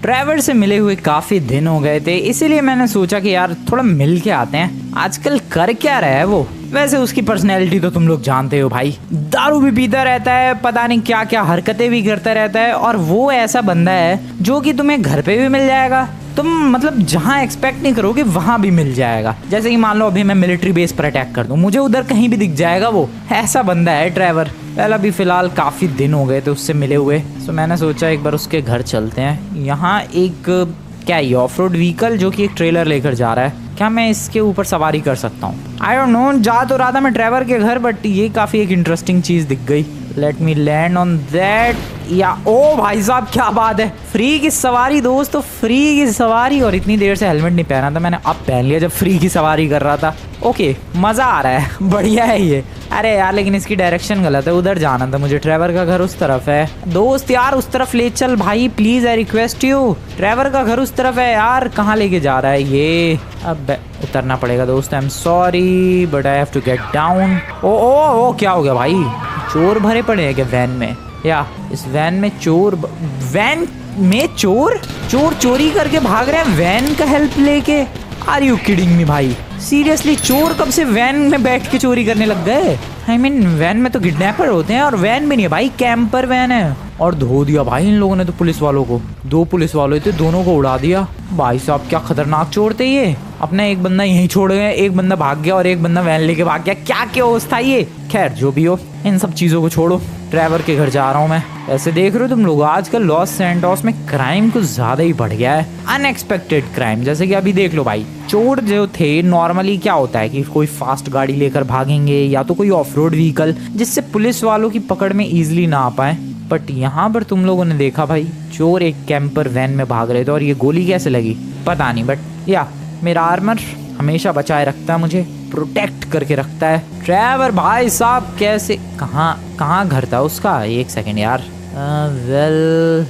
Trevor से मिले हुए काफी दिन हो गए थे, इसीलिए मैंने सोचा कि यार थोड़ा मिल के आते हैं। आजकल कर क्या रहा है वो? वैसे उसकी पर्सनैलिटी तो तुम लोग जानते हो भाई, दारू भी पीता रहता है, पता नहीं क्या क्या हरकतें भी करता रहता है। और वो ऐसा बंदा है जो कि तुम्हें घर पे भी मिल जाएगा, तुम मतलब जहाँ एक्सपेक्ट नहीं करोगे वहां भी मिल जाएगा। जैसे कि मान लो अभी मैं मिलिट्री बेस पर अटैक कर दूं, मुझे उधर कहीं भी दिख जाएगा। वो ऐसा बंदा है ट्रेवर। पहला भी फिलहाल काफी दिन हो गए थे उससे मिले हुए, तो मैंने सोचा एक बार उसके घर चलते हैं। यहाँ एक क्या है ऑफ रोड व्हीकल जो कि एक ट्रेलर लेकर जा रहा है, क्या मैं इसके ऊपर सवारी कर सकता हूँ? I don't know. जा तो रहा था मैं ट्रेवर के घर, बट ये काफी एक इंटरेस्टिंग चीज दिख गई। Let me land on that. या ओ भाई साहब क्या बात है, फ्री की सवारी दोस्तों, फ्री की सवारी। और इतनी देर से हेलमेट नहीं पहना था, मैंने अब पहन लिया जब फ्री की सवारी कर रहा था। ओके मजा आ रहा है, बढ़िया है ये। अरे यार लेकिन इसकी डायरेक्शन गलत है, उधर जाना था मुझे। ट्रेवर का घर उस तरफ है दोस्त, यार उस तरफ ले चल भाई please, I request you. Trevor का घर उस तरफ है यार, कहाँ लेके जा रहा है ये? अब उतरना पड़ेगा दोस्त, I am sorry but I have to get down. ओ क्या हो गया भाई? चोर भरे पड़े हैं क्या वैन में? या इस वैन में चोर, वैन में चोर चोरी करके भाग रहे हैं वैन का हेल्प लेके? आर यू किडिंग मी भाई? सीरियसली चोर कब से वैन में बैठ के चोरी करने लग गए? आई मीन वैन में तो किडनैपर होते हैं, और वैन भी नहीं है भाई, कैंपर वैन है। और धो दिया भाई इन लोगों ने तो पुलिस वालों को। 2 पुलिस वाले थे, दोनों को उड़ा दिया। भाई साहब क्या खतरनाक चोर थे ये। अपना एक बंदा यहीं छोड़ गए, एक बंदा भाग गया और एक बंदा वैन लेके भाग गया। क्या केओस था ये? खैर जो भी हो, इन सब चीजों को छोड़ो, ट्रेवर के घर जा रहा हूँ मैं। ऐसे देख रहे हो तुम लोग आजकल लॉस सैंटोस में क्राइम कुछ ज्यादा ही बढ़ गया है, अनएक्सपेक्टेड क्राइम। जैसे कि अभी देख लो भाई, चोर जो थे नॉर्मली क्या होता है कि कोई फास्ट गाड़ी लेकर भागेंगे या तो कोई ऑफ रोड व्हीकल जिससे पुलिस वालों की पकड़ में इजिली ना आ पाए। बट यहाँ पर तुम लोगों ने देखा भाई, चोर एक कैंपर वैन में भाग रहे थे और ये गोली कैसे लगी पता नहीं, बट या मेरा आर्मर हमेशा बचाए रखता है, मुझे प्रोटेक्ट करके रखता है। ट्रेवर भाई साहब कैसे, कहाँ घर था उसका? एक सेकेंड यार, वेल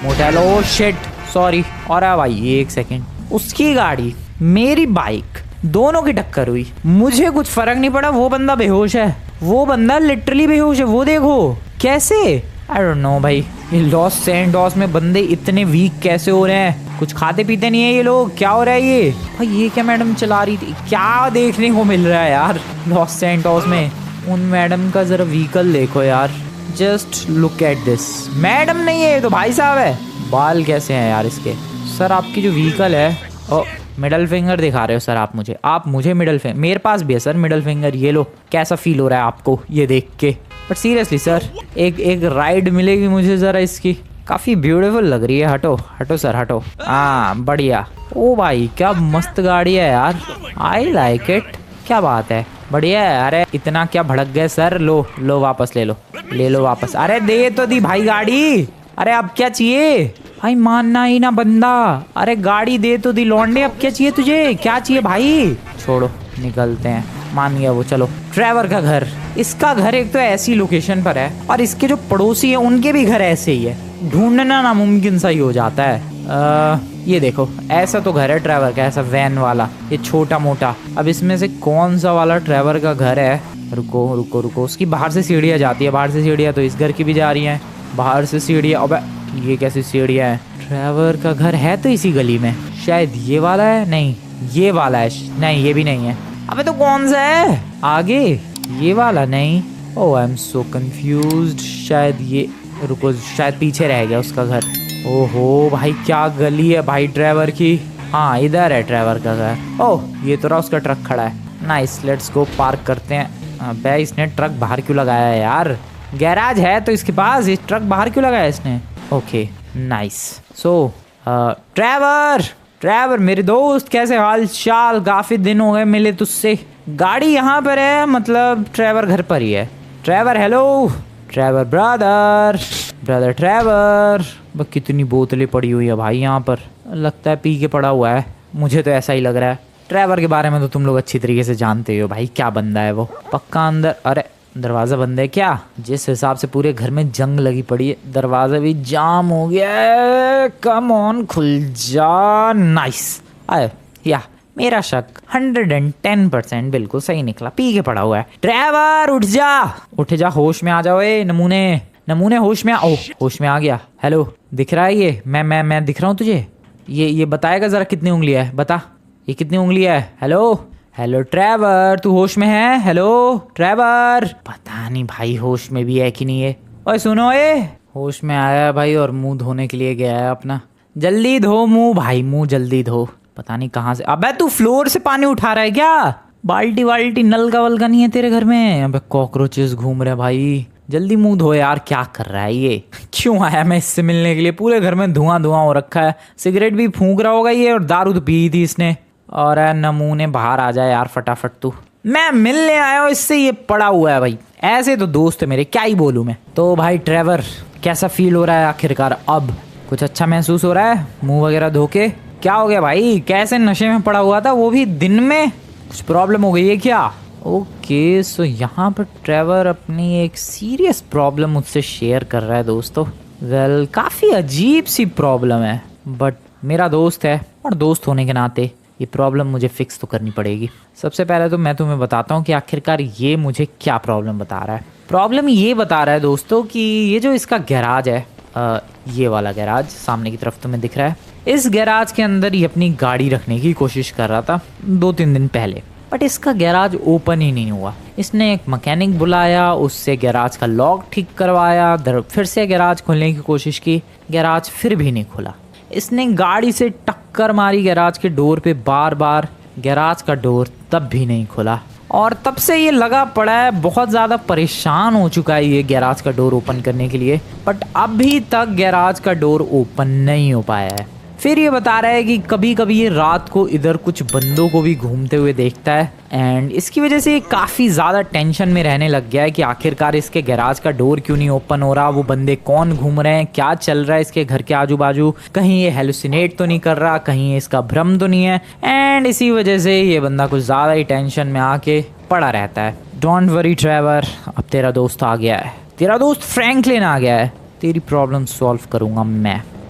मोटेलो शिट सॉरी। और भाई एक सेकेंड, उसकी गाड़ी मेरी बाइक दोनों की टक्कर हुई, मुझे कुछ फर्क नहीं पड़ा। वो बंदा बेहोश है, वो बंदा लिटरली बेहोश है, वो देखो कैसे। आई डोंट नो भाई, ये लॉस सैंटोस में बंदे इतने वीक कैसे हो रहे हैं? कुछ खाते पीते नहीं है ये लोग, क्या हो रहा है ये? भाई ये क्या मैडम चला रही थी? क्या देखने को मिल रहा है यार लॉस सैंटोस में? उन मैडम का जरा व्हीकल देखो यार, just look at this. Madam नहीं है ये तो भाई साहब है। बाल कैसे हैं यार इसके? सर आपकी जो व्हीकल है, ओ मिडल फिंगर दिखा रहे हो सर आप मुझे मिडल फिंगर? मेरे पास भी है सर मिडल फिंगर, ये लो। कैसा फील हो रहा है आपको ये देख के? बट सीरियसली सर एक राइड मिलेगी मुझे जरा इसकी, काफी ब्यूटीफुल लग रही है। हटो सर हटो। हाँ बढ़िया। ओ भाई क्या मस्त गाड़ी है यार, आई लाइक इट। क्या बात है, बढ़िया है। अरे इतना क्या भड़क गए सर? लो वापस ले लो वापस। अरे दे तो दी भाई गाड़ी। अरे अब क्या चाहिए भाई? मानना ही ना बंदा। अरे गाड़ी दे तो दी लौंडे, अब क्या चाहिए तुझे? क्या चाहिए भाई? छोड़ो निकलते हैं, मान गया वो। चलो ट्रेवर का घर, इसका घर एक तो ऐसी लोकेशन पर है और इसके जो पड़ोसी है उनके भी घर ऐसे ही है, ढूंढना नामुमकिन सा ही हो जाता है। ये देखो ऐसा तो घर है ट्रेवर का, ऐसा वैन वाला, ये छोटा मोटा। अब इसमें से कौन सा वाला ट्रेवर का घर है? रुको, उसकी बाहर से सीढ़ियाँ जाती है, बाहर से सीढ़ियाँ तो इस घर की भी जा रही हैं, बाहर से सीढ़ियाँ। अबे ये कैसी सीढ़ियाँ हैं? ट्रेवर का घर है तो इसी गली में, शायद ये वाला है। नहीं ये वाला है, नहीं ये भी नहीं है। अबे तो कौन सा है आगे? ये वाला नहीं। ओह आई एम सो कंफ्यूज्ड। शायद ये, रुको शायद पीछे रह गया उसका घर। ओहो भाई क्या गली है भाई ट्रेवर की। हाँ इधर है ट्रेवर का घर। ओह ये तो रहा उसका ट्रक खड़ा है। नाइस, लेट्स गो पार्क करते हैं। अबे इसने ट्रक बाहर क्यों लगाया है यार? गैराज है तो इसके पास, इस ट्रक बाहर क्यों लगाया इसने? Okay nice. सो ट्रेवर मेरे दोस्त, कैसे हाल चाल? काफी दिन हो गए मिले तुझसे। गाड़ी यहाँ पर है, मतलब ट्रेवर घर पर ही है। Trevor hello, Trevor brother Trevor. कितनी बोतलें पड़ी हुई है भाई यहाँ पर, लगता है पी के पड़ा हुआ है, मुझे तो ऐसा ही लग रहा है। ट्रेवर के बारे में तो तुम लोग अच्छी तरीके से जानते हो भाई, क्या बंदा है वो, पक्का अंदर। अरे दरवाजा बंद है क्या? जिस हिसाब से पूरे घर में जंग लगी पड़ी है, दरवाजा भी जाम हो गया है। कम ऑन खुल जा। नाइस। आए या मेरा शक 110% बिल्कुल सही निकला, पी के पड़ा हुआ है। ट्रेवर उठ जा, होश में आ जाओ। नमूने होश में आ गया। हेलो दिख रहा है ये? मैं दिख रहा हूँ तुझे? ये बताएगा ज़रा कितनी उंगलियाँ है, बता ये कितनी उंगलियाँ है? हेलो ट्रेवर, तू होश में है? हेलो ट्रेवर, पता नहीं भाई होश में भी है कि नहीं है। ओए सुनो, ये होश में आया है भाई और मुंह धोने के लिए गया है अपना। जल्दी धो मुंह भाई, मुंह जल्दी धो। पता नहीं कहाँ से, अबे तू फ्लोर से पानी उठा रहा है क्या? बाल्टी वाल्टी नलका वलका नहीं है तेरे घर में? अबे कॉकरोचेस घूम रहे भाई, जल्दी मुंह धो यार। क्या कर रहा है ये? क्यों आया मैं इससे मिलने के लिए? पूरे घर में धुआं हो रखा है, सिगरेट भी फूंक रहा होगा ये, और दारू तो पी थी इसने। और नमूने बाहर आ जाए यार फटाफट तू। मैं मिलने आया हूँ इससे, ये पड़ा हुआ है भाई। ऐसे तो दोस्त है मेरे, क्या ही बोलूँ मैं। तो भाई ट्रेवर, कैसा फील हो रहा है आखिरकार? अब कुछ अच्छा महसूस हो रहा है मुंह वगैरह धो के? क्या हो गया भाई? कैसे नशे में पड़ा हुआ था वो भी दिन में? कुछ प्रॉब्लम हो गई है क्या? ओके, सो यहाँ पर ट्रेवर अपनी एक सीरियस प्रॉब्लम मुझसे शेयर कर रहा है दोस्तों। वेल, काफ़ी अजीब सी प्रॉब्लम है, बट मेरा दोस्त है और दोस्त होने के नाते ये प्रॉब्लम मुझे फिक्स तो करनी पड़ेगी। सबसे पहले तो मैं तुम्हें बताता हूँ कि आखिरकार ये मुझे क्या प्रॉब्लम बता रहा है। प्रॉब्लम ये बता रहा है दोस्तों कि ये जो इसका गैराज है, ये वाला गैराज सामने की तरफ तुम्हें दिख रहा है, इस गैराज के अंदर ये अपनी गाड़ी रखने की कोशिश कर रहा था 2-3 दिन पहले, बट इसका गैराज ओपन ही नहीं हुआ। इसने एक मैकेनिक बुलाया, उससे गैराज का लॉक ठीक करवाया, फिर से गैराज खोलने की कोशिश की, गैराज फिर भी नहीं खुला। इसने गाड़ी से टक्कर मारी गैराज के डोर पे बार बार, गैराज का डोर तब भी नहीं खुला। और तब से ये लगा पड़ा है, बहुत ज़्यादा परेशान हो चुका है ये गैराज का डोर ओपन करने के लिए, बट अभी तक गैराज का डोर ओपन नहीं हो पाया है। फिर ये बता रहा है कि कभी कभी ये रात को इधर कुछ बंदों को भी घूमते हुए देखता है, एंड इसकी वजह से ये काफ़ी ज़्यादा टेंशन में रहने लग गया है कि आखिरकार इसके गैराज का डोर क्यों नहीं ओपन हो रहा, वो बंदे कौन घूम रहे हैं, क्या चल रहा है इसके घर के आजू बाजू, कहीं ये हेलुसिनेट तो नहीं कर रहा, कहीं इसका भ्रम तो नहीं है। एंड इसी वजह से ये बंदा कुछ ज़्यादा ही टेंशन में आके पड़ा रहता है। डोंट वरी ट्रेवर, अब तेरा दोस्त आ गया है, तेरा दोस्त फ्रैंकलिन आ गया है, तेरी प्रॉब्लम सॉल्व करूँगा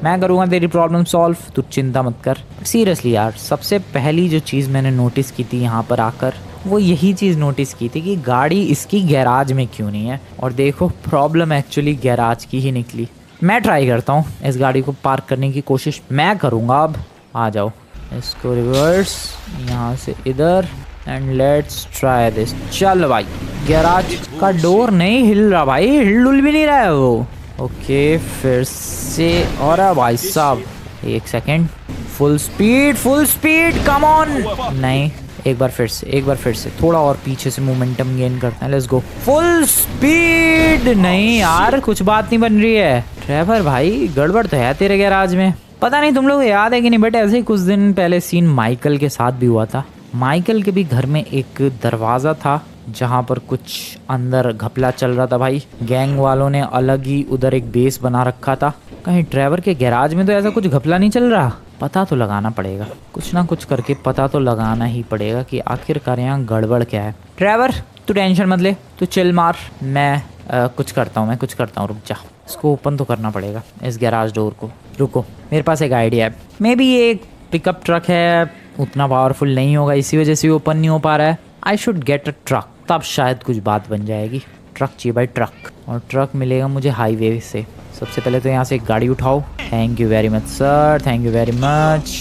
मैं करूँगा तेरी प्रॉब्लम सॉल्व, तू चिंता मत कर। सीरियसली यार, सबसे पहली जो चीज़ मैंने नोटिस की थी यहाँ पर आकर, वो यही चीज़ नोटिस की थी कि गाड़ी इसकी गैराज में क्यों नहीं है। और देखो, प्रॉब्लम एक्चुअली गैराज की ही निकली। मैं ट्राई करता हूँ इस गाड़ी को पार्क करने की कोशिश मैं करूँगा। अब आ जाओ, इसको रिवर्स यहाँ से इधर, एंड लेट्स ट्राई दिस। चल भाई, गैराज का डोर नहीं हिल रहा भाई, हिल भी नहीं रहा है वो। ओके, फिर से, और भाई साहब एक second, full speed come on. नहीं, एक बार फिर से थोड़ा और पीछे से मोमेंटम गेन करते हैं। Let's go, full speed. नहीं यार, कुछ बात नहीं बन रही है। ट्रेवर भाई, गड़बड़ तो है तेरे गैराज में। पता नहीं तुम लोग याद है कि नहीं, बट ऐसे ही कुछ दिन पहले सीन माइकल के साथ भी हुआ था। माइकल के भी घर में एक दरवाज़ा था जहाँ पर कुछ अंदर घपला चल रहा था भाई। गैंग वालों ने अलग ही उधर एक बेस बना रखा था। कहीं ट्रेवर के गैराज में तो ऐसा कुछ घपला नहीं चल रहा? पता तो लगाना पड़ेगा, कुछ ना कुछ करके पता तो लगाना ही पड़ेगा कि आखिरकार यहाँ गड़बड़ क्या है। ट्रेवर, तू टेंशन मत ले, तू चिल मार, मैं कुछ करता हूँ, रुक जा। इसको ओपन तो करना पड़ेगा, इस गैराज डोर को। रुको, मेरे पास एक आइडिया है। मे बी ये एक पिकअप ट्रक है, उतना पावरफुल नहीं होगा, इसी वजह से ओपन नहीं हो पा रहा है। I should get a truck, तब शायद कुछ बात बन जाएगी। ट्रक चाहिए भाई, ट्रक। और ट्रक मिलेगा मुझे हाईवे से। सबसे पहले तो यहाँ से एक गाड़ी उठाओ। Thank you very much sir, thank you very much.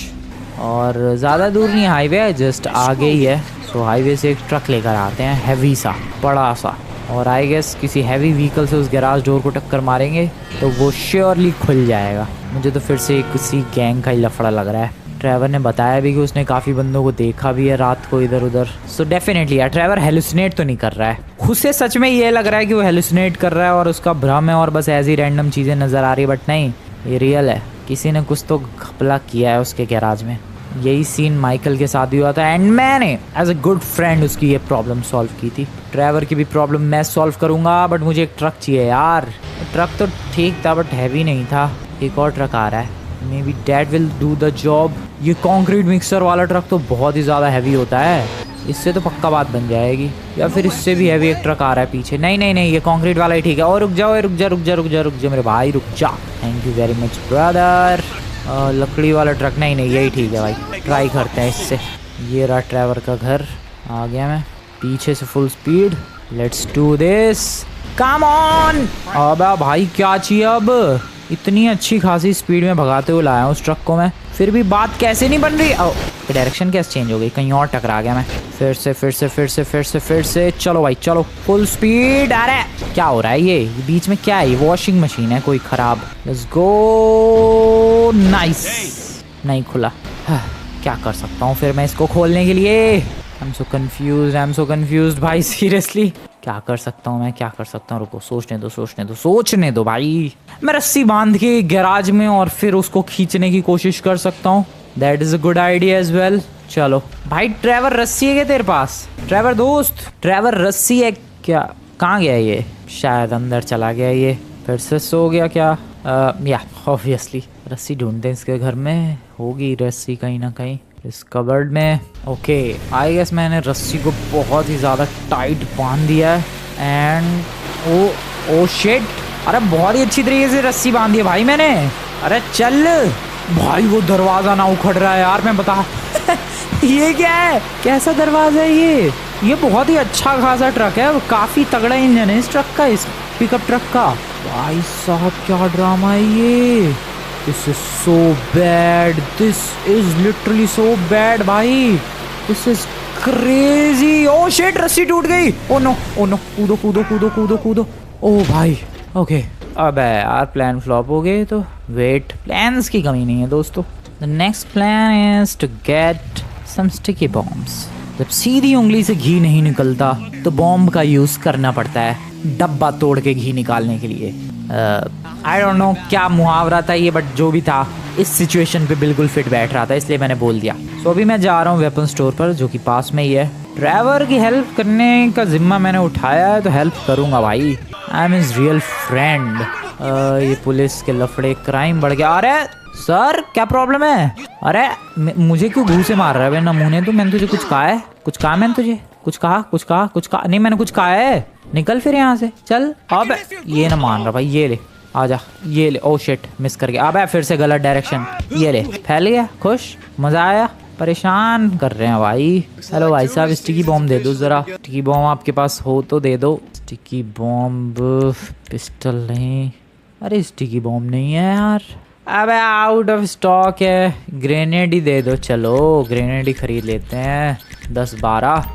और ज़्यादा दूर नहीं, हाईवे है जस्ट आगे ही है। सो हाईवे से एक ट्रक लेकर आते हैं, हैवी सा, बड़ा सा। और आई गेस किसी हैवी व्हीकल से उस गैराज डोर को टक्कर मारेंगे तो वो श्योरली खुल जाएगा। मुझे तो फिर से किसी गैंग का ही लफड़ा लग रहा है। ट्रेवर ने बताया भी कि उसने काफ़ी बंदों को देखा भी है रात को इधर उधर। सो डेफिनेटली यार, ट्रेवर हेलुसिनेट तो नहीं कर रहा है। उससे सच में ये लग रहा है कि वो हेलुसिनेट कर रहा है और उसका भ्रम है और बस ऐसी रैंडम चीज़ें नज़र आ रही है, बट नहीं, ये रियल है। किसी ने कुछ तो घपला किया है उसके गैराज में। यही सीन माइकल के साथ भी हुआ था, एंड मैंने एज अ गुड फ्रेंड उसकी ये प्रॉब्लम सॉल्व की थी। ट्रेवर की भी प्रॉब्लम मैं सॉल्व करूँगा, बट मुझे एक ट्रक चाहिए यार। ट्रक तो ठीक था बट हैवी नहीं था। एक और ट्रक आ रहा है, may be that will do the job. ये कंक्रीट मिक्सर वाला ट्रक तो बहुत ही ज़्यादा हैवी होता है, इससे तो पक्का बात बन जाएगी। या फिर इससे भी हैवी एक ट्रक आ रहा है पीछे। नहीं, ये कंक्रीट वाला ही ठीक है। और रुक जा मेरे भाई, रुक जा। Thank you very much brother. लकड़ी वाला ट्रक, नहीं यही ठीक है भाई, ट्राई करते हैं इससे। ये रहा ट्रेवर का घर, आ गया मैं पीछे से full speed. Let's do this, come on. अब भाई क्या चाहिए अब? इतनी अच्छी खासी स्पीड में भगाते हुए लाया हूँ उस ट्रक को मैं, फिर भी बात कैसे नहीं बन रही। डायरेक्शन कैसे चेंज हो गई, कहीं और टकरा गया मैं। फिर से चलो भाई चलो, फुल स्पीड। अरे क्या हो रहा है ये बीच में क्या है, ये वॉशिंग मशीन है कोई खराब। Let's go, nice. नहीं खुला, क्या कर सकता हूँ फिर मैं इसको खोलने के लिए। आई एम सो कंफ्यूज्ड भाई, सीरियसली क्या कर सकता हूँ मैं, क्या कर सकता हूँ। रुको सोचने दो भाई। मैं रस्सी बांध के गैराज में और फिर उसको खींचने की कोशिश कर सकता हूँ। That is a good idea as well. चलो भाई, ट्रेवर रस्सी है क्या तेरे पास? ट्रेवर दोस्त, ट्रेवर रस्सी है क्या? कहाँ गया ये? शायद अंदर चला गया ये, फिर से सो गया क्या? या ऑब्वियसली रस्सी ढूंढते हैं इसके घर में, होगी रस्सी कहीं ना कहीं इस कबर्ड में। ओके आई गेस मैंने रस्सी को बहुत ही ज़्यादा टाइट बांध दिया है एंड ओ शिट, अरे बहुत ही अच्छी तरीके से रस्सी बांधी है भाई मैंने। अरे चल भाई, वो दरवाज़ा ना उखड़ रहा है यार, मैं बता ये क्या है, कैसा दरवाज़ा है ये बहुत ही अच्छा खासा ट्रक है, काफ़ी तगड़ा इंजन है इस ट्रक का, इस पिकअप ट्रक का। भाई साहब क्या ड्रामा है ये, This is so bad. This is literally so bad भाई। This is crazy. Oh shit, रस्सी टूट गई। Oh no, कूदो। Oh भाई, okay। अबे यार प्लान फ्लॉप हो गए तो वेट, प्लान्स की कमी नहीं है दोस्तों। The next plan is to get some sticky bombs। जब सीधी उंगली से घी नहीं निकलता तो बॉम्ब का यूज करना पड़ता है, डब्बा तोड़ के घी निकालने के लिए। आई डोंट नो क्या मुहावरा था ये, बट जो भी था इस सिचुएशन पे बिल्कुल फिट बैठ रहा था, इसलिए मैंने बोल दिया। सो अभी मैं जा रहा हूँ वेपन स्टोर पर, जो कि पास में ही है। ड्राइवर की हेल्प करने का जिम्मा मैंने उठाया है तो हेल्प करूँगा भाई। I am his real friend. ये पुलिस के लफड़े, क्राइम बढ़ गया। अरे सर क्या प्रॉब्लम है? अरे मुझे क्यों घूसे मार रहा है नमूने? तो मैंने तुझे कुछ कहा है? मैंने तुझे कुछ कहा? नहीं मैंने कुछ कहा है? निकल फिर यहाँ से, चल। अब ये ना मान रहा भाई, ये ले आजा, ये ले। ओ शिट, मिस कर गया। अब फिर से गलत डायरेक्शन, ये ले। फैल गया, खुश, मजा आया? परेशान कर रहे हैं भाई। हेलो भाई साहब, स्टिकी बॉम्ब दे दो जरा। स्टिकी बॉम्ब आपके पास हो तो दे दो। स्टिकी बॉम्ब, पिस्टल नहीं। अरे स्टिकी बॉम्ब नहीं है यार, अबे आउट ऑफ स्टॉक है। ग्रेनेड ही दे दो, चलो ग्रेनेड ही खरीद लेते हैं। 10-12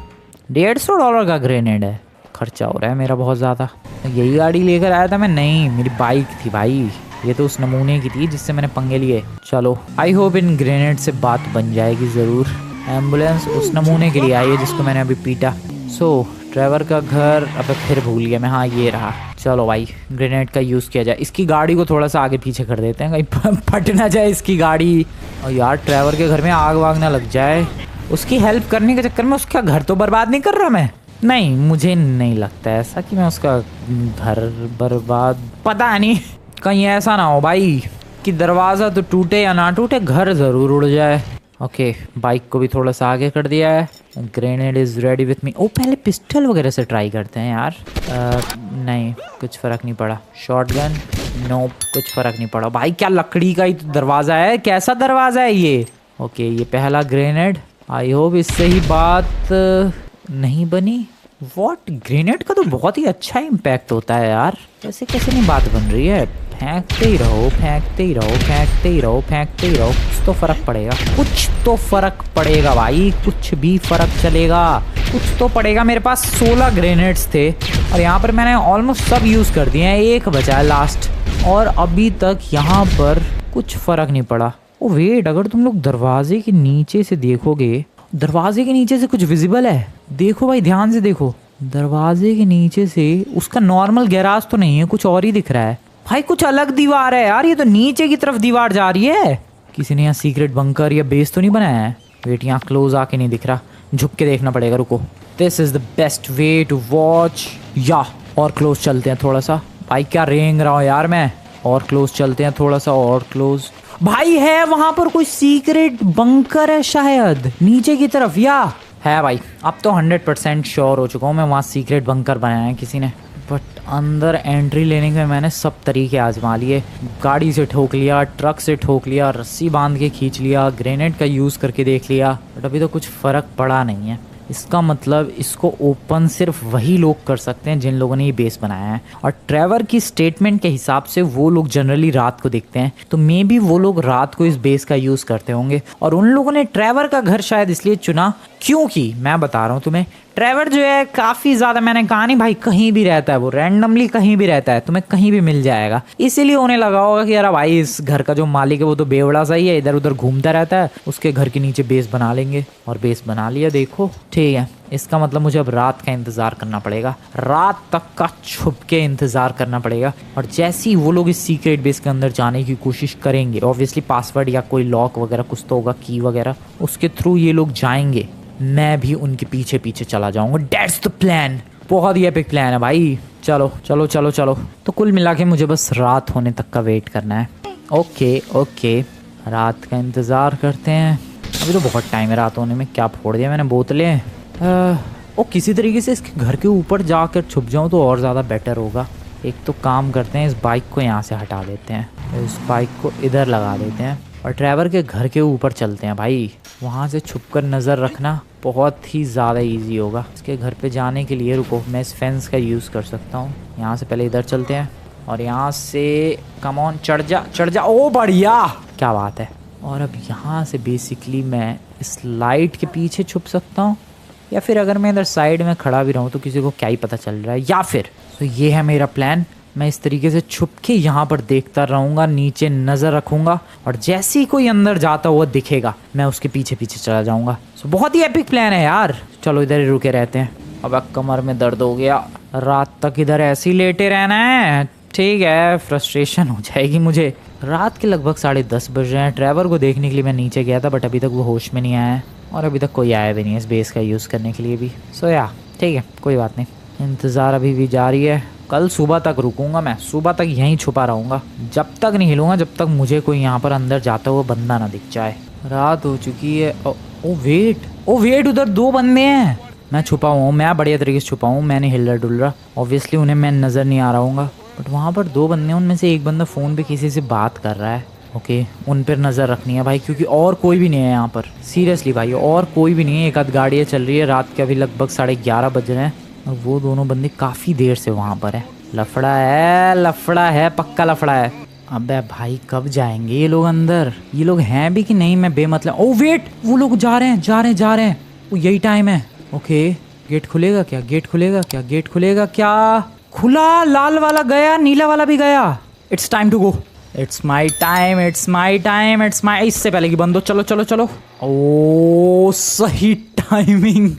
$150 का ग्रेनेड है। खर्चा हो रहा है मेरा बहुत ज़्यादा। यही गाड़ी लेकर आया था मैं? नहीं, मेरी बाइक थी भाई, ये तो उस नमूने की थी जिससे मैंने पंगे लिए। चलो आई होप इन ग्रेनेड से बात बन जाएगी ज़रूर। एम्बुलेंस उस नमूने के लिए आई है जिसको मैंने अभी पीटा। सो ड्राइवर का घर, अब फिर भूल गया मैं। हाँ ये रहा। चलो भाई ग्रेनेड का यूज़ किया जाए। इसकी गाड़ी को थोड़ा सा आगे पीछे कर देते हैं, कहीं फट ना जाए इसकी गाड़ी। और यार ड्राइवर के घर में आग वाग ना लग जाए। उसकी हेल्प करने के चक्कर में उसका घर तो बर्बाद नहीं कर रहा मैं? नहीं, मुझे नहीं लगता ऐसा कि मैं उसका घर बर्बाद, पता नहीं, कहीं ऐसा ना हो भाई कि दरवाज़ा तो टूटे या ना टूटे, घर ज़रूर उड़ जाए। ओके बाइक को भी थोड़ा सा आगे कर दिया है। Grenade is ready with me. ओ पहले पिस्टल वगैरह से ट्राई करते हैं यार। नहीं कुछ फ़र्क नहीं पड़ा। शॉटगन, नोप, कुछ फ़र्क नहीं पड़ा भाई। क्या लकड़ी का ही तो दरवाज़ा है, कैसा दरवाज़ा है ये? ओके ये पहला ग्रेनेड। आई होप इससे ही बात नहीं बनी। वॉट, ग्रेनेड का तो बहुत ही अच्छा इम्पैक्ट होता है यार, कैसे नहीं बात बन रही है? फेंकते ही रहो कुछ तो फर्क पड़ेगा भाई, कुछ भी फर्क चलेगा, कुछ तो पड़ेगा। मेरे पास 16 ग्रेनेड्स थे और यहाँ पर मैंने ऑलमोस्ट सब यूज़ कर दिए हैं, एक बचा है लास्ट, और अभी तक यहाँ पर कुछ फर्क नहीं पड़ा। ओ वेट, अगर तुम लोग दरवाजे के नीचे से देखोगे, दरवाजे के नीचे से कुछ विजिबल है। देखो भाई ध्यान से देखो, दरवाजे के नीचे से उसका नॉर्मल गैराज तो नहीं है, कुछ और ही दिख रहा है भाई। कुछ अलग दीवार है यार, ये तो नीचे की तरफ दीवार जा रही है। किसी ने यहाँ सीक्रेट बंकर या बेस तो नहीं बनाया है? वेट, यहाँ क्लोज आके नहीं दिख रहा, झुक के देखना पड़ेगा। रुको, this is the best way to watch. या और क्लोज चलते हैं थोड़ा सा भाई, क्या रेंग रहा हूँ यार मैं। और क्लोज चलते हैं थोड़ा सा, और क्लोज। भाई है वहां पर कोई सीक्रेट बंकर है शायद नीचे की तरफ, या है भाई? अब तो 100% श्योर हो चुका हूँ मैं, वहाँ सीक्रेट बंकर बनाया है किसी ने। बट अंदर एंट्री लेने के मैंने सब तरीके आजमा लिए। गाड़ी से ठोक लिया, ट्रक से ठोक लिया, रस्सी बांध के खींच लिया, ग्रेनेड का यूज़ करके देख लिया, बट अभी तो कुछ फ़र्क पड़ा नहीं है। इसका मतलब इसको ओपन सिर्फ वही लोग कर सकते हैं जिन लोगों ने ये बेस बनाया है। और ट्रेवर की स्टेटमेंट के हिसाब से वो लोग जनरली रात को दिखते हैं, तो मे बी वो लोग रात को इस बेस का यूज़ करते होंगे। और उन लोगों ने ट्रेवर का घर शायद इसलिए चुना क्योंकि मैं बता रहा हूँ तुम्हें, ट्रेवर जो है काफ़ी ज़्यादा, मैंने कहा नहीं भाई, कहीं भी रहता है वो, रैंडमली कहीं भी रहता है, तुम्हें कहीं भी मिल जाएगा। इसीलिए उन्हें लगा होगा कि यार भाई इस घर का जो मालिक है वो तो बेवड़ा सा ही है, इधर उधर घूमता रहता है, उसके घर के नीचे बेस बना लेंगे। और बेस बना लिया, देखो ठीक है। इसका मतलब मुझे अब रात का इंतज़ार करना पड़ेगा, रात तक का छुप के इंतज़ार करना पड़ेगा। और जैसे ही वो लोग इस सीक्रेट बेस के अंदर जाने की कोशिश करेंगे, ऑब्वियसली पासवर्ड या कोई लॉक वगैरह कुछ तो होगा, की वगैरह, उसके थ्रू ये लोग जाएंगे, मैं भी उनके पीछे पीछे चला जाऊंगा। That's the plan. बहुत ही एपिक प्लान है भाई। चलो चलो चलो चलो। तो कुल मिला के मुझे बस रात होने तक का वेट करना है। ओके ओके, रात का इंतज़ार करते हैं। अभी तो बहुत टाइम है रात होने में। क्या फोड़ दिया मैंने बोतलें। ओ, किसी तरीके से इसके घर के ऊपर जाकर छुप जाऊं तो और ज़्यादा बेटर होगा। एक तो काम करते हैं, इस बाइक को यहाँ से हटा देते हैं, इस बाइक को इधर लगा देते हैं और ट्रेवर के घर के ऊपर चलते हैं भाई। वहाँ से छुपकर नज़र रखना बहुत ही ज़्यादा इजी होगा। इसके घर पे जाने के लिए रुको, मैं इस फेंस का यूज़ कर सकता हूँ। यहाँ से पहले इधर चलते हैं और यहाँ से कम ऑन, चढ़ जा। ओ बढ़िया, क्या बात है। और अब यहाँ से बेसिकली मैं इस लाइट के पीछे छुप सकता हूँ, या फिर अगर मैं इधर साइड में खड़ा भी रहूँ तो किसी को क्या ही पता चल रहा है। या फिर तो ये है मेरा प्लान, मैं इस तरीके से छुप के यहाँ पर देखता रहूँगा, नीचे नज़र रखूँगा और जैसे ही कोई अंदर जाता हुआ दिखेगा मैं उसके पीछे पीछे चला जाऊँगा। सो बहुत ही एपिक प्लान है यार। चलो इधर ही रुके रहते हैं। अब कमर में दर्द हो गया, रात तक इधर ऐसे ही लेटे रहना है। ठीक है, फ्रस्ट्रेशन हो जाएगी मुझे। रात के लगभग 10:30 बज रहे हैं। ट्रेवर को देखने के लिए मैं नीचे गया था बट अभी तक वो होश में नहीं आया है और अभी तक कोई आया भी नहीं है इस बेस का यूज़ करने के लिए भी। सो या ठीक है, कोई बात नहीं, इंतज़ार अभी भी जारी है। कल सुबह तक रुकूंगा मैं, सुबह तक यहीं छुपा रहूँगा, जब तक नहीं हिलूँगा जब तक मुझे कोई यहाँ पर अंदर जाता हुआ बंदा ना दिख जाए। रात हो चुकी है। ओ वेट, उधर 2 बंदे हैं। मैं छुपा हुआ हूँ, मैं बढ़िया तरीके से छुपा हूँ, मैं नहीं हिल रहा डुल रहा। ऑब्वियसली उन्हें मैं नज़र नहीं आ रहा हूँगा बट वहाँ पर 2 बंदे हैं, उनमें से एक बंदा फ़ोन पे किसी से बात कर रहा है। ओके, उन पर नज़र रखनी है भाई, क्योंकि और कोई भी नहीं है यहाँ पर। सीरियसली भाई, और कोई भी नहीं है। एक आध गाड़ियाँ चल रही है, रात के अभी लगभग 11:30 बज रहे हैं और वो दोनों बंदे काफ़ी देर से वहाँ पर है। लफड़ा है, पक्का लफड़ा है। अबे भाई कब जाएंगे ये लोग अंदर? ये लोग हैं भी कि नहीं? मैं बेमतलब। ओ वेट, वो लोग जा रहे हैं। वो यही टाइम है। ओके, गेट खुलेगा क्या? खुला, लाल वाला गया, नीला वाला भी गया। It's time to go. It's my time. इससे पहले कि बंद हो। चलो। ओ सही timing.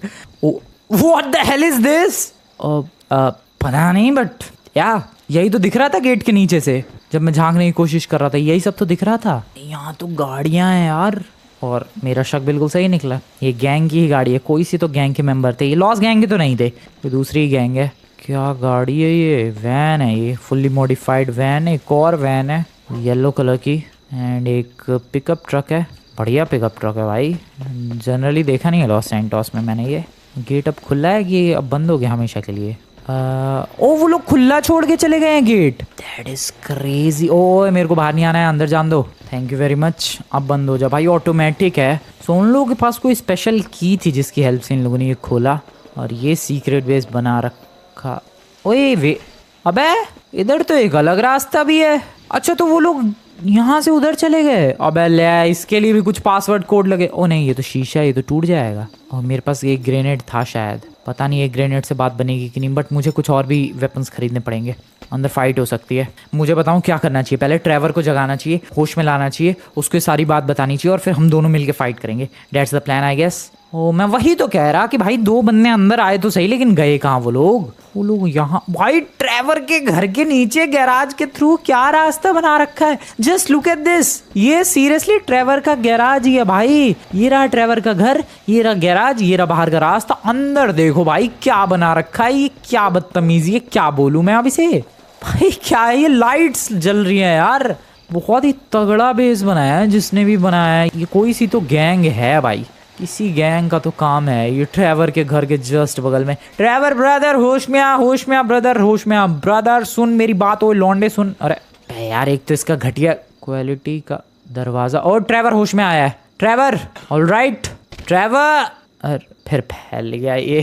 What the hell is this? पता नहीं बट या यही तो दिख रहा था गेट के नीचे से जब मैं झांकने की कोशिश कर रहा था। यही सब तो दिख रहा था। यहाँ तो गाड़ियाँ हैं यार, और मेरा शक बिल्कुल सही निकला। ये गैंग की ही गाड़ी है, कोई सी तो गैंग के मेंबर थे। ये लॉस गैंग के तो नहीं थे, कोई दूसरी ही गैंग है। क्या गाड़ी है ये? वैन है ये, फुल्ली मॉडिफाइड वैन है। एक और वैन है येलो कलर की एंड एक पिकअप ट्रक है। बढ़िया पिकअप ट्रक है भाई, जनरली देखा नहीं है लॉस सैंटोस में मैंने। ये गेट अब खुला है कि अब बंद हो गया हमेशा के लिए? वो लोग खुला छोड़ के चले गए हैं गेट। That is crazy. ओ मेरे को बाहर नहीं आना है, अंदर जान दो। Thank you very much. अब बंद हो जा भाई, ऑटोमेटिक है। सो उन लोगों के पास कोई स्पेशल की थी जिसकी हेल्प से इन लोगों ने ये खोला और ये सीक्रेट बेस बना रखा। ओए वे, अबे इधर तो एक अलग रास्ता भी है। अच्छा, तो वो लोग यहाँ से उधर चले गए। अबे ले, इसके लिए भी कुछ पासवर्ड कोड लगे। ओ नहीं, ये तो शीशा है, ये तो टूट जाएगा। और मेरे पास एक ग्रेनेड था शायद, पता नहीं एक ग्रेनेड से बात बनेगी कि नहीं, बट मुझे कुछ और भी वेपन्स खरीदने पड़ेंगे। अंदर फाइट हो सकती है। मुझे बताऊं क्या करना चाहिए? पहले ट्रेवर को जगाना चाहिए, होश में लाना चाहिए, उसको सारी बात बतानी चाहिए और फिर हम दोनों मिलके फाइट करेंगे। That's the plan I guess. ओ मैं वही तो कह रहा कि भाई 2 बंदे अंदर आए तो सही, लेकिन गए कहाँ वो लोग यहाँ भाई ट्रेवर के घर के नीचे गैराज के थ्रू क्या रास्ता बना रखा है। Just look at this. ये सीरियसली ट्रेवर का गैराज ही है भाई। ये रहा ट्रेवर का घर, ये रहा गैराज, ये रहा बाहर का रास्ता। अंदर देखो भाई क्या बना रखा है। ये क्या बदतमीजी है, क्या बोलूं मैं अब इसे। भाई क्या है ये? लाइट्स जल रही है यार। बहुत ही तगड़ा बेस बनाया है जिसने भी बनाया है। ये कोई सी तो गैंग है भाई, किसी गैंग का तो काम है। ये ट्रेवर के घर के जस्ट बगल में। ट्रेवर ब्रदर होश में आ ब्रदर, होश में आ ब्रदर, सुन मेरी बात। ओ लौंडे सुन। अरे यार, एक तो इसका घटिया क्वालिटी का दरवाजा। और ट्रेवर होश में आया है। Trevor alright Trevor. फिर फैल गया ये।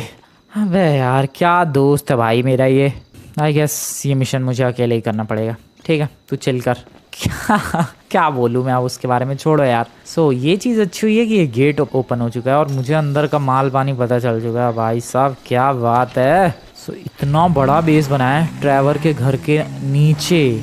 अबे यार क्या दोस्त है भाई मेरा ये। आई गेस ये मिशन मुझे अकेले ही करना पड़ेगा। ठीक है तू चिल कर। क्या बोलूँ मैं अब उसके बारे में, छोड़ो यार। सो ये चीज़ अच्छी हुई है कि ये गेट ओपन हो चुका है और मुझे अंदर का माल पानी पता चल चुका है। भाई साहब क्या बात है। सो इतना बड़ा बेस बनाया है ट्रेवर के घर के नीचे।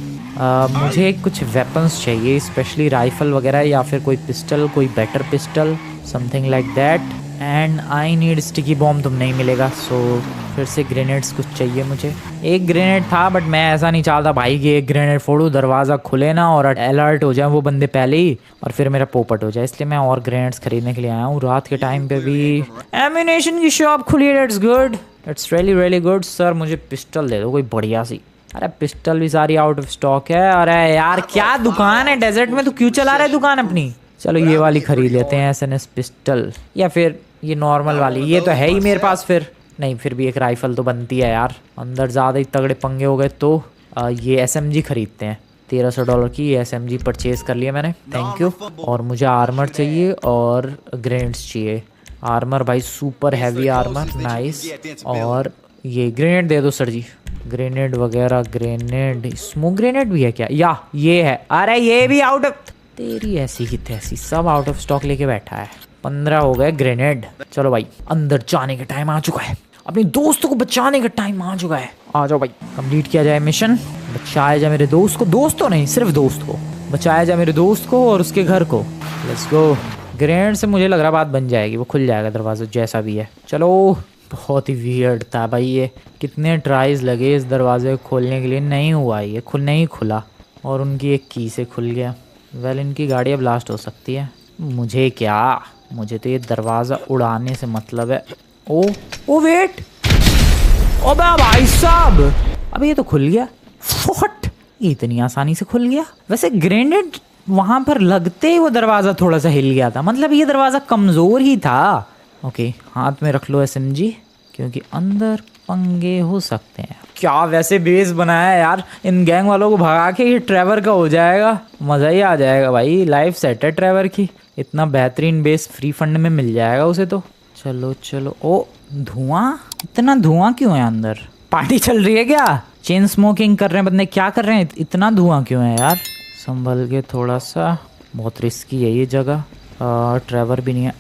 मुझे कुछ वेपन्स चाहिए, स्पेशली राइफल वगैरह या फिर कोई पिस्टल, कोई better pistol, something like that. And I need sticky bomb, तुम नहीं मिलेगा। सो फिर से ग्रेनेड्स कुछ चाहिए मुझे। एक ग्रेनेड था बट मैं ऐसा नहीं चाहता भाई कि एक ग्रेनेड फोड़ूं, दरवाज़ा खुले ना और अलर्ट हो जाए वो बंदे पहले ही और फिर मेरा पोपट हो जाए। इसलिए मैं और ग्रेनेड्स खरीदने के लिए आया हूँ। रात के टाइम पे भी एम्यूनेशन की शॉप खुली है। It's good, it's really really good. Sir मुझे पिस्टल दे दो कोई बढ़िया सी। अरे पिस्टल भी सारी आउट ऑफ स्टॉक है। अरे यार क्या दुकान है डेजर्ट में, तू क्यों चला रहा है दुकान अपनी। चलो ये वाली खरीद लेते हैं, एसएनएस पिस्टल, या फिर ये नॉर्मल वाली। ये तो है ही मेरे पास, फिर नहीं फिर भी एक राइफल तो बनती है यार। अंदर ज़्यादा ही तगड़े पंगे हो गए तो ये एसएमजी खरीदते हैं। $1300 की ये एसएमजी परचेज कर लिया मैंने, थैंक यू। और मुझे आर्मर चाहिए और ग्रेनेड्स चाहिए। आर्मर भाई सुपर हैवी आर्मर, नाइस। और ये ग्रेनेड दे दो सर जी, ग्रेनेड वगैरह। ग्रेनेड, स्मोक ग्रेनेड भी है क्या? या ये है। अरे ये भी आउट ऑफ, तेरी ऐसी की तैसी सब आउट ऑफ स्टॉक लेके बैठा है। 15 हो गए ग्रेनेड। चलो भाई अंदर जाने का टाइम आ चुका है, अपने दोस्तों को बचाने का टाइम आ चुका है। आ जाओ भाई कंप्लीट किया जाए मिशन। बचाया जाए मेरे दोस्त को, दोस्तों नहीं सिर्फ दोस्त को बचाया जाए, मेरे दोस्त को और उसके घर को। Let's go. ग्रेनेड से मुझे लग रहा बात बन जाएगी, वो खुल जाएगा दरवाजा जैसा भी है। चलो बहुत ही वियर्ड था भाई ये, कितने ट्राइज लगे इस दरवाजे को खोलने के लिए, नहीं हुआ ये नहीं खुला। और उनकी एक की से खुल गया। वेल इनकी गाड़ी अब ब्लास्ट हो सकती है, मुझे क्या, मुझे तो ये दरवाज़ा उड़ाने से मतलब है। ओ वेट, ओबे भाई साहब, अब ये तो खुल गया। व्हाट, ये इतनी आसानी से खुल गया। वैसे ग्रेनेड वहाँ पर लगते ही वो दरवाज़ा थोड़ा सा हिल गया था, मतलब ये दरवाज़ा कमज़ोर ही था। ओके हाथ में रख लो एसएमजी, क्योंकि अंदर पंगे हो सकते हैं। क्या वैसे बेस बनाया है यार, इन गैंग वालों को भगा के ये ट्रेवर का हो जाएगा, मज़ा ही आ जाएगा भाई। लाइफ सेट है ट्रेवर की, इतना बेहतरीन बेस फ्री फंड में मिल जाएगा उसे तो। चलो चलो। ओ धुआं, इतना धुआं क्यों है अंदर? पार्टी चल रही है क्या? चेन स्मोकिंग कर रहे हैं बंदे, क्या कर रहे हैं? इतना धुआं क्यों है यार? संभल के थोड़ा सा, बहुत रिस्की है ये जगह। ट्रेवर भी नहीं है।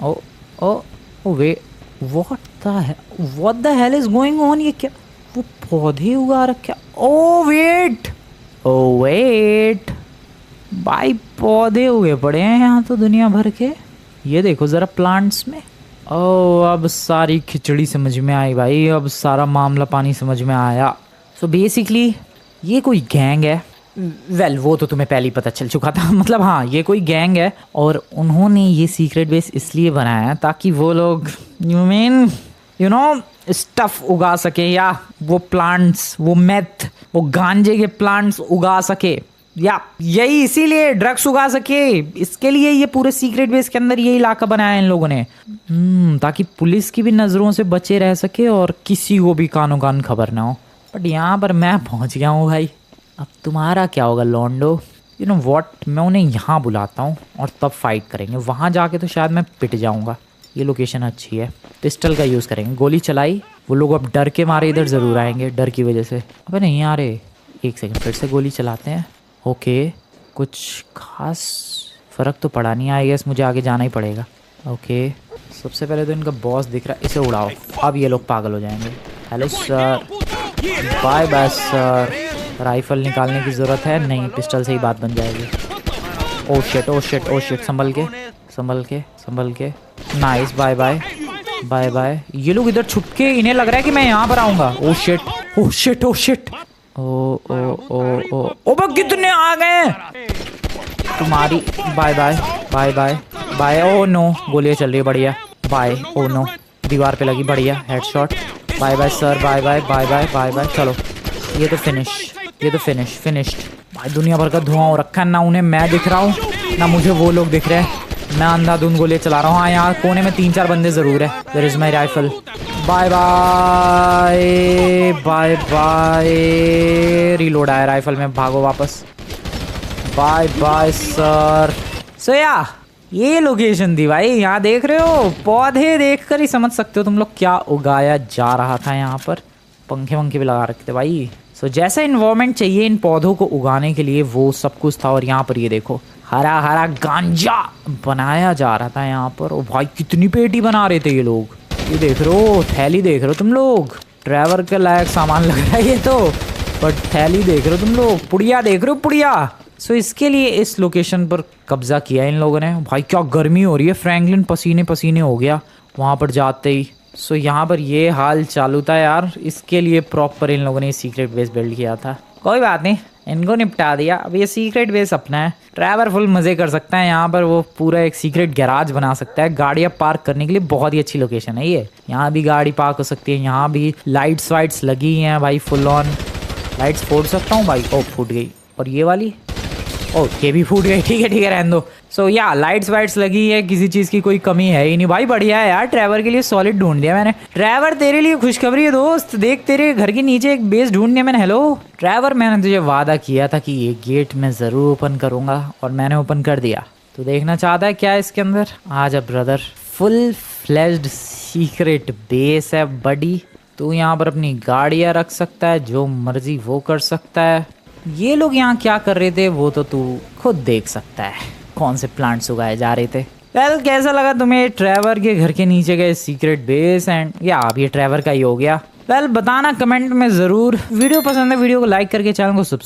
Oh way, what the hell is going on? ये क्या, वो पौधे उगा रखे? ओ वेट भाई, पौधे उगे पड़े हैं यहाँ तो दुनिया भर के। ये देखो जरा प्लांट्स में। अब सारी खिचड़ी समझ में आई भाई, अब सारा मामला पानी समझ में आया। सो बेसिकली ये कोई गैंग है। वेल वो तो तुम्हें पहले ही पता चल चुका था, मतलब हाँ ये कोई गैंग है और उन्होंने ये सीक्रेट बेस इसलिए बनाया ताकि वो लोग यू नो स्टफ उगा सके, या वो प्लांट्स, वो मेथ, वो गांजे के प्लांट्स उगा सके, या यही इसीलिए ड्रग्स उगा सके। इसके लिए ये पूरे सीक्रेट बेस के अंदर ये इलाका बनाया है इन लोगों ने, ताकि पुलिस की भी नज़रों से बचे रह सके और किसी को भी कानो कान खबर ना हो। बट यहाँ पर मैं पहुँच गया हूँ भाई, अब तुम्हारा क्या होगा लॉन्डो? यू नो व्हाट, मैं उन्हें यहाँ बुलाता हूँ और तब फाइट करेंगे। वहाँ जाके तो शायद मैं पिट जाऊँगा। ये लोकेशन अच्छी है, पिस्टल का यूज़ करेंगे। गोली चलाई, वो लोग अब डर के मारे इधर ज़रूर आएंगे, डर की वजह से। अबे नहीं आ रहे, एक सेकंड, फिर से गोली चलाते हैं। ओके कुछ खास फ़र्क तो पड़ा नहीं, आई गेस मुझे आगे जाना ही पड़ेगा। ओके सबसे पहले तो इनका बॉस दिख रहा है, इसे उड़ाओ। अब ये लोग पागल हो जाएंगे। Hello sir, bye bye sir. Rifle निकालने की ज़रूरत है नहीं, पिस्टल से ही बात बन जाएगी। Oh shit oh shit oh shit, संभल के संभल के संभल के। Nice, bye bye bye bye. ये लोग इधर छुप के, इन्हें लग रहा है कि मैं यहाँ पर आऊँगा। Oh shit oh shit oh shit. ओ बस कितने आ गए तुम्हारी। Bye bye bye bye bye. Oh no, गोलियाँ चल रही है, बढ़िया। बाय। ओ नो, दीवार पे लगी, बढ़िया headshot. Bye bye sir, bye bye bye bye bye bye. चलो ये तो फिनिश्ड भाई। दुनिया भर का धुआं हो रखा है, ना उन्हें मैं दिख रहा हूँ ना मुझे वो लोग दिख रहे हैं। मैं अंधाधुंध गोली चला रहा हूँ। हाँ यहाँ कोने में 3-4 बंदे ज़रूर है। Where is my rifle? Bye bye bye bye. Reload आया राइफल में, भागो वापस। Bye bye sir. सो या ये लोकेशन थी भाई। यहाँ देख रहे हो, पौधे देखकर ही समझ सकते हो तुम लोग क्या उगाया जा रहा था यहाँ पर। पंखे वंखे भी लगा रखे थे भाई। सो जैसा इन्वायरमेंट चाहिए इन पौधों को उगाने के लिए वो सब कुछ था। और यहाँ पर ये देखो हरा हरा गांजा बनाया जा रहा था यहाँ पर। ओ भाई कितनी पेटी बना रहे थे ये लोग। ये देख रहे हो, थैली देख रहे हो तुम लोग, ड्राइवर के लायक सामान लग रहा है ये तो। बट थैली देख रहे हो तुम लोग, पुड़िया देख रहे हो, पुड़िया। सो इसके लिए इस लोकेशन पर कब्जा किया इन लोगों ने। भाई क्या गर्मी हो रही है, फ्रैंकलिन पसीने पसीने हो गया वहाँ पर जाते ही। सो यहाँ पर ये हाल चालू था यार। इसके लिए प्रॉपर इन लोगों ने सीक्रेट बेस बिल्ड किया था। कोई बात नहीं, इनको निपटा दिया। अब ये सीक्रेट बेस अपना है, ड्राइवर फुल मज़े कर सकता है यहाँ पर। वो पूरा एक सीक्रेट गैराज बना सकता है गाड़ियाँ पार्क करने के लिए। बहुत ही अच्छी लोकेशन है ये। यहाँ भी गाड़ी पार्क हो सकती है। यहाँ भी लाइट्स वाइट्स लगी हैं भाई, फुल ऑन। लाइट्स फोड़ सकता हूँ भाई। ओ फूट गई। और ये वाली, ओ ये भी फूट गई। ठीक है रहने दो। सो या लाइट्स वाइट्स लगी है, किसी चीज़ की कोई कमी है ही नहीं भाई। बढ़िया है यार, ड्राइवर के लिए सॉलिड ढूंढ दिया मैंने। ड्राइवर तेरे लिए खुशखबरी है दोस्त, देख तेरे घर के नीचे एक बेस ढूंढ दिया मैंने। हेलो ड्राइवर, मैंने तुझे वादा किया था कि ये गेट मैं ज़रूर ओपन करूँगा और मैंने ओपन कर दिया। तो देखना चाहता है क्या है इसके अंदर? आजा brother, full fledged secret base है बडी। तू यहाँ पर अपनी गाड़ियाँ रख सकता है, जो मर्जी वो कर सकता है। ये लोग यहाँ क्या कर रहे थे वो तो तू खुद देख सकता है, कौन से प्लांट्स उगाए जा रहे थे। वेल कैसा लगा तुम्हें ट्रेवर के घर के नीचे का सीक्रेट बेस? एंड या अब ये ट्रेवर का ही हो गया। वेल बताना कमेंट में ज़रूर। वीडियो पसंद है वीडियो को लाइक करके चैनल को सब्सक्राइब